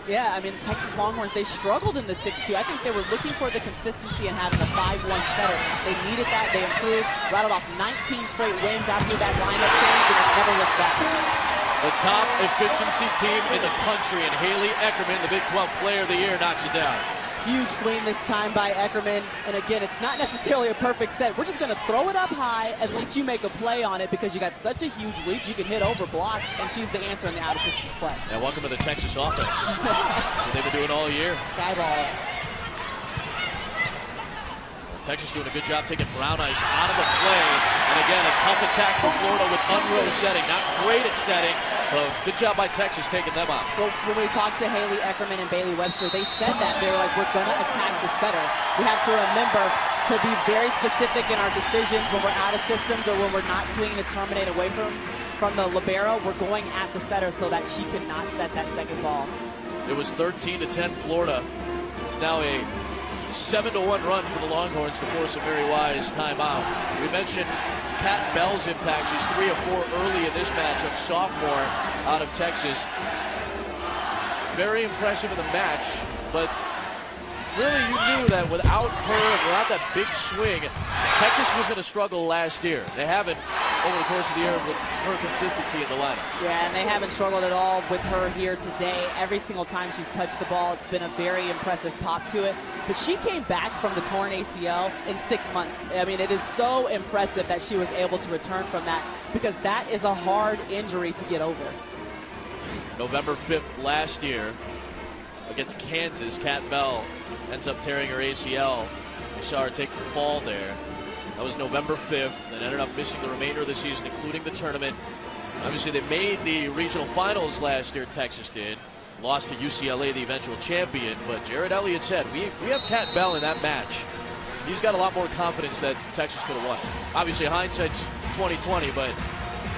Yeah, I mean, Texas Longhorns, they struggled in the 6-2. I think they were looking for the consistency and having a 5-1 setter. They needed that. They improved, rattled off 19 straight wins after that lineup change, and it never looked back. The top efficiency team in the country, and Haley Eckerman, the Big 12 Player of the Year, knocks it down. Huge swing this time by Eckerman. And again, it's not necessarily a perfect set. We're just going to throw it up high and let you make a play on it because you got such a huge leap. You can hit over blocks, and she's the answer in the out-of-systems play. And welcome to the Texas offense. What they've been doing all year. Sky balls. Texas doing a good job taking Brown Ice out of the play. And again, a tough attack for Florida with Unroe setting. Not great at setting, but good job by Texas taking them out. Well, when we talked to Haley Eckerman and Bailey Webster, they said that. They were like, we're going to attack the setter. We have to remember to be very specific in our decisions when we're out of systems or when we're not swinging to terminate away from the libero. We're going at the setter so that she cannot set that second ball. It was 13-10 Florida. It's now a 7-1 run for the Longhorns to force a Mary Wise timeout. We mentioned Kat Bell's impact. She's 3 of 4 early in this matchup, sophomore out of Texas. Very impressive in the match, but really you knew that without her and without that big swing, Texas was going to struggle last year. They haven't over the course of the year with her consistency in the lineup. Yeah, and they haven't struggled at all with her here today. Every single time she's touched the ball, it's been a very impressive pop to it. But she came back from the torn ACL in 6 months. I mean, it is so impressive that she was able to return from that because that is a hard injury to get over. November 5th last year against Kansas, Kat Bell ends up tearing her ACL. We saw her take the fall there. That was November 5th and ended up missing the remainder of the season, including the tournament. Obviously, they made the regional finals last year, Texas did. Lost to UCLA, the eventual champion. But Jared Elliott said, if we have Kat Bell in that match, he's got a lot more confidence that Texas could have won. Obviously, hindsight's 20/20, but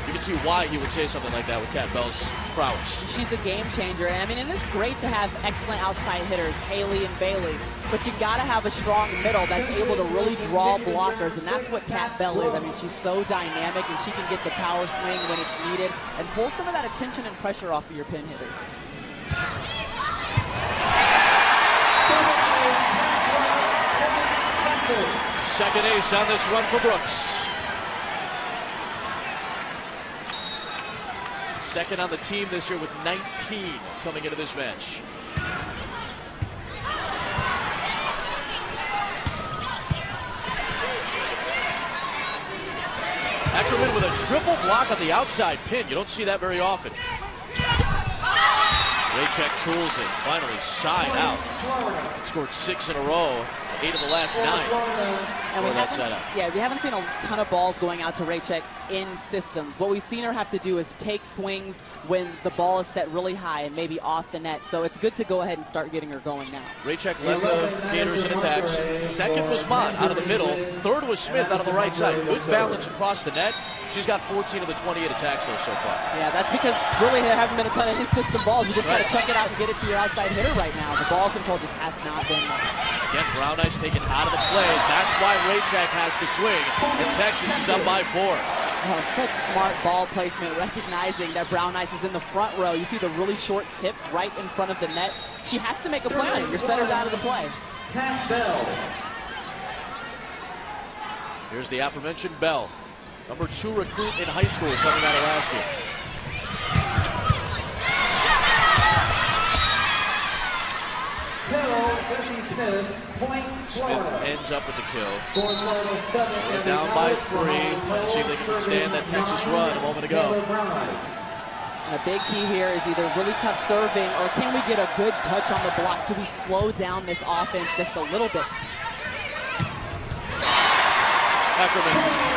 you can see why he would say something like that with Kat Bell's prowess. She's a game changer. I mean, and it's great to have excellent outside hitters, Haley and Bailey, but you got to have a strong middle that's able to really draw blockers, and that's what Kat Bell is. I mean, she's so dynamic, and she can get the power swing when it's needed and pull some of that attention and pressure off of your pin hitters. Second ace on this run for Brooks. Second on the team this year with 19 coming into this match. Eckerman with a triple block on the outside pin. You don't see that very often. Raycheck tools it, finally side out. Scored 6 in a row, 8 of the last 9 for that setup. Yeah, we haven't seen a ton of balls going out to Raycheck in systems. What we've seen her have to do is take swings when the ball is set really high and maybe off the net. So it's good to go ahead and start getting her going now. Raycheck led the Gators in attacks. Second was Mott out of the middle. Third was Smith out of the right side. Good balance across the net. She's got 14 of the 28 attacks though so far. Yeah, that's because really there haven't been a ton of in-system balls. You just got to check it out and get it to your outside hitter right now. The ball control just has not been there. Again, Brown Ice taken out of the play. That's why Raycheck has to swing. And Texas is up by 4. Oh, such smart ball placement, recognizing that Brown Ice is in the front row. You see the really short tip right in front of the net. She has to make a play on it. Your setter's out of the play. Kat Bell. Here's the aforementioned Bell. Number 2 recruit in high school coming out of last year. Smith ends up with the kill. They're down by 3. Let's see if they can withstand that Texas run a moment ago. And a big key here is either really tough serving or can we get a good touch on the block? Do we slow down this offense just a little bit? Eckerman.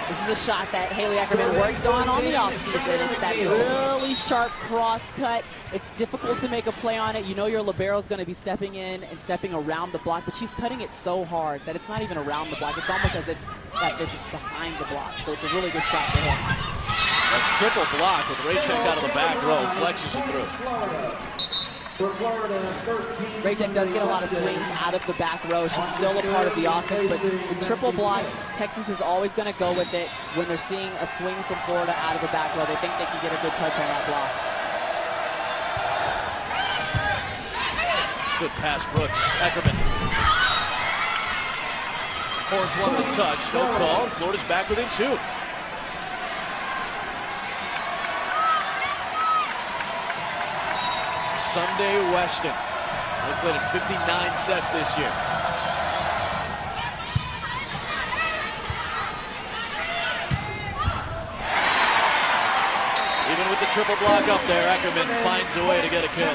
This is a shot that Haley Eckerman worked on the offseason. It's that really sharp cross cut. It's difficult to make a play on it. You know your libero is going to be stepping in and stepping around the block, but she's cutting it so hard that it's not even around the block. It's almost as if it's behind the block. So it's a really good shot to hit. A triple block with Raycheck out of the back row, flexes it through. Raycheck does get a lot of swings out of the back row. She's still a part of the offense, but the triple block, Texas is always going to go with it when they're seeing a swing from Florida out of the back row. They think they can get a good touch on that block. Good pass, Brooks. Eckerman. Horns one to touch. No call. Florida's back within 2. Sunday Weston. They played in 59 sets this year. Even with the triple block up there, Eckerman finds a way to get a kill.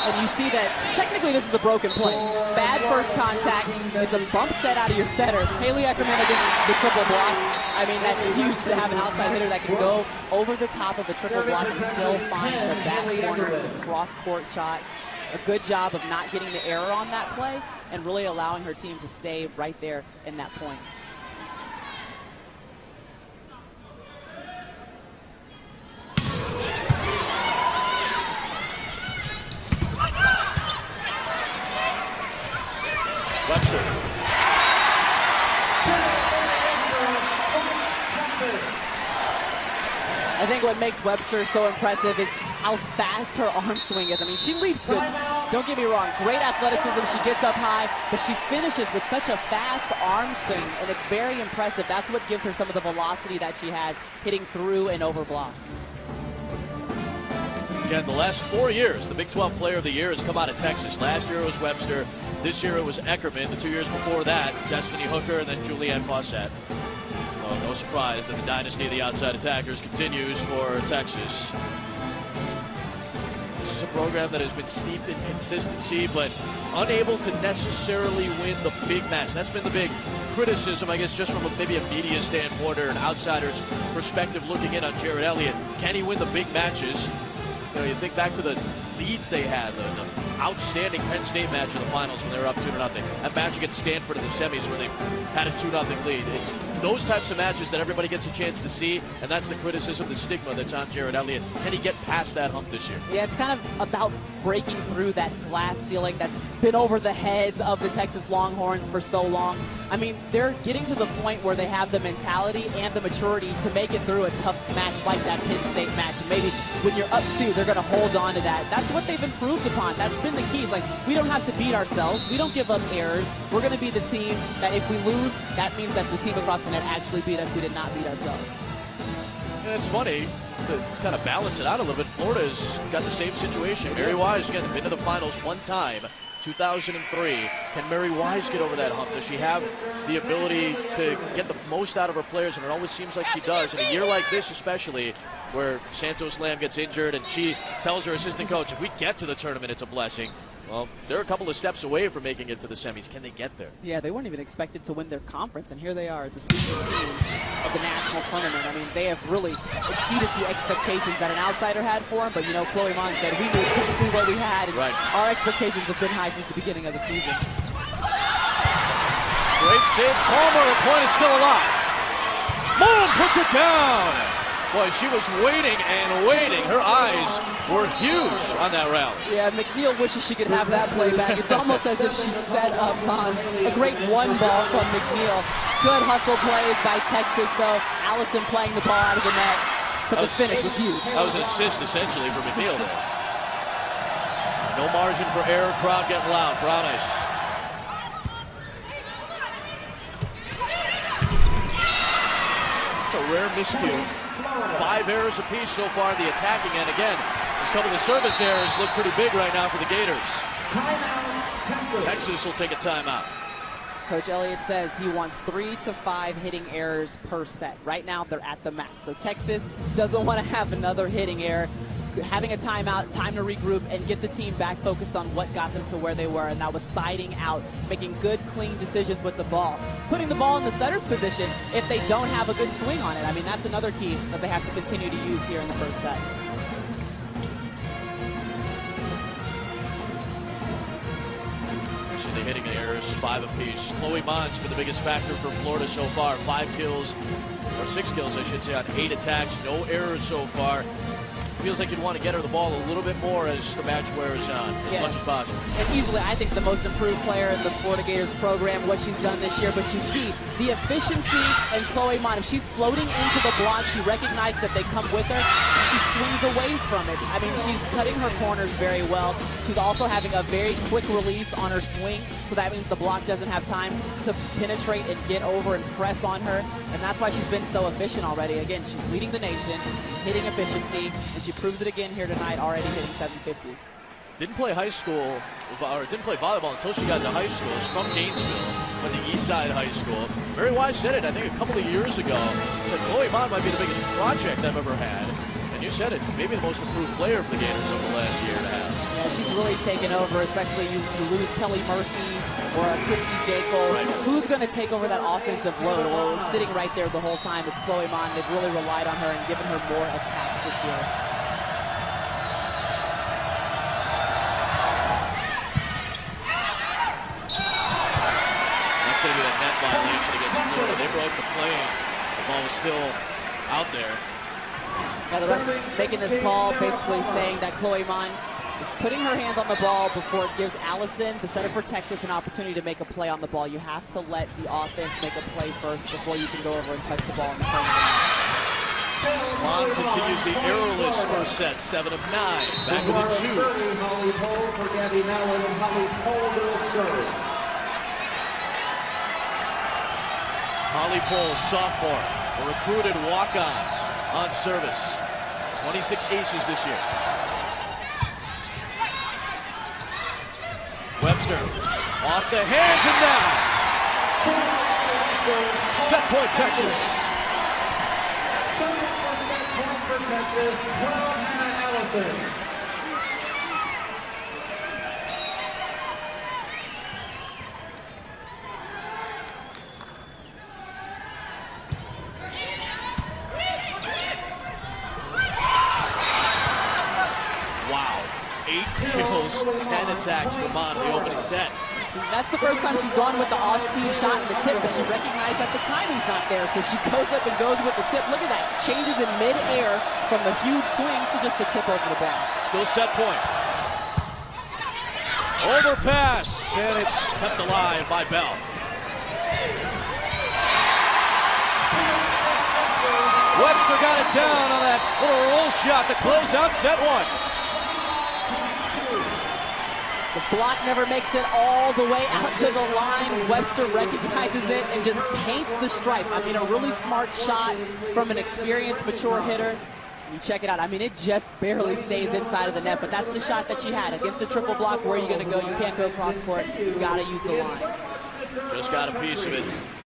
And you see that technically this is a broken play. Bad first contact. It's a bump set out of your setter. Haley Eckerman against the triple block. I mean, that's huge to have an outside hitter that can go over the top of the triple block and still find the back corner with a cross-court shot. A good job of not getting the error on that play and really allowing her team to stay right there in that point. Webster. I think what makes Webster so impressive is how fast her arm swing is. I mean, she leaps good. Don't get me wrong. Great athleticism. She gets up high, but she finishes with such a fast arm swing, and it's very impressive. That's what gives her some of the velocity that she has, hitting through and over blocks. Again, the last 4 years, the Big 12 Player of the Year has come out of Texas. Last year it was Webster. This year it was Eckerman. The 2 years before that, Destiny Hooker and then Julianne Fawcett. Well, no surprise that the dynasty of the outside attackers continues for Texas. This is a program that has been steeped in consistency, but unable to necessarily win the big match. That's been the big criticism, I guess, just from maybe a media standpoint or an outsider's perspective looking in on Jared Elliott. Can he win the big matches? You know, you think back to the leads they had, the outstanding Penn State match in the finals when they were up 2-0. That match against Stanford in the semis where they had a 2-0 lead. It's those types of matches that everybody gets a chance to see, and that's the criticism, the stigma that's on Jared Elliott. Can he get past that hump this year? Yeah, it's kind of about breaking through that glass ceiling that's been over the heads of the Texas Longhorns for so long. I mean, they're getting to the point where they have the mentality and the maturity to make it through a tough match like that Penn State match. And maybe when you're up 2, they're going to hold on to that. That's what they've improved upon. That's been the key. It's like, we don't have to beat ourselves. We don't give up errors. We're going to be the team that if we lose, that means that the team across the net actually beat us. We did not beat ourselves. And it's funny to kind of balance it out a little bit. Florida's got the same situation. Mary Wise, again, been to the finals one time, 2003. Can Mary Wise get over that hump? Does she have the ability to get the most out of her players? And it always seems like she does. In a year like this especially, where Santos Lamb gets injured and she tells her assistant coach, if we get to the tournament, it's a blessing. Well, they're a couple of steps away from making it to the semis. Can they get there? Yeah, they weren't even expected to win their conference, and here they are, the sweetest team of the national tournament. I mean, they have really exceeded the expectations that an outsider had for them, but, you know, Chloe Mon said we knew exactly what we had, and our expectations have been high since the beginning of the season. Great save. Palmer, the point is still alive. Moon puts it down. Boy, she was waiting and waiting. Her eyes were huge on that rally. Yeah, McNeil wishes she could have that play back. It's almost as if she set up on a great one ball from McNeil. Good hustle plays by Texas, though. Allison playing the ball out of the net, but the finish was huge. That was an assist, essentially, for McNeil there. No margin for error. Crowd getting loud. Brown ice. It's a rare miscue. 5 errors apiece so far in the attacking end. Again, a couple of the service errors look pretty big right now for the Gators. Texas will take a timeout. Coach Elliott says he wants 3 to 5 hitting errors per set. Right now, they're at the max. So Texas doesn't want to have another hitting error. Having a timeout, time to regroup, and get the team back focused on what got them to where they were, and that was siding out, making good, clean decisions with the ball. Putting the ball in the setter's position if they don't have a good swing on it. I mean, that's another key that they have to continue to use here in the first set. The hitting errors, 5 apiece. Chloe Mon's been the biggest factor for Florida so far. 5 kills, or 6 kills, I should say, on 8 attacks. No errors so far. feels like you'd want to get her the ball a little bit more as the match wears on, as much as possible. And easily, I think, the most improved player in the Florida Gators program, what she's done this year. But you see the efficiency in Chloe Mon. If she's floating into the block, she recognizes that they come with her, and she swings away from it. I mean, she's cutting her corners very well. She's also having a very quick release on her swing, so that means the block doesn't have time to penetrate and get over and press on her, and that's why she's been so efficient already. Again, she's leading the nation, hitting efficiency, and she proves it again here tonight, already hitting 750. Didn't play high school, or didn't play volleyball until she got to high school. She's from Gainesville, went to Eastside High School. Mary Wise said it, I think, a couple of years ago, that Chloe Mon might be the biggest project I've ever had. And you said it, maybe the most improved player for the Gators over the last year and a half. Yeah, she's really taken over, especially you lose Kelly Murphy or Christy Jacob. Right. Who's going to take over that offensive load? Well, it was sitting right there the whole time. It's Chloe Mon. They've really relied on her and given her more attacks this year. That's going to be that net violation against Florida. They broke the plane. The ball was still out there. Yeah, the ref making this call, basically saying that Chloe Mon is putting her hands on the ball before it gives Allison, the setter for Texas, an opportunity to make a play on the ball. You have to let the offense make a play first before you can go over and touch the ball in the play. Mon continues the errorless first set, 7 of 9. Back with a 2. Holly Pohl, sophomore, a recruited walk-on service. 26 aces this year. Webster off the hands and down. Set point, Texas. Wow, 8 kills, 10 attacks for Mon in the opening set. That's the first time she's gone with the off-speed shot in the tip, but she recognized that the timing's not there, so she goes up and goes with the tip. Look at that. Changes in mid-air from the huge swing to just the tip over the ball. Still set point. Overpass, and it's kept alive by Bell. Webster got it down on that little roll shot to close out set 1. The block never makes it all the way out to the line. Webster recognizes it and just paints the stripe. I mean, a really smart shot from an experienced, mature hitter. You check it out. I mean, it just barely stays inside of the net, but that's the shot that she had. Against the triple block, where are you going to go? You can't go cross court. You got to use the line. Just got a piece of it.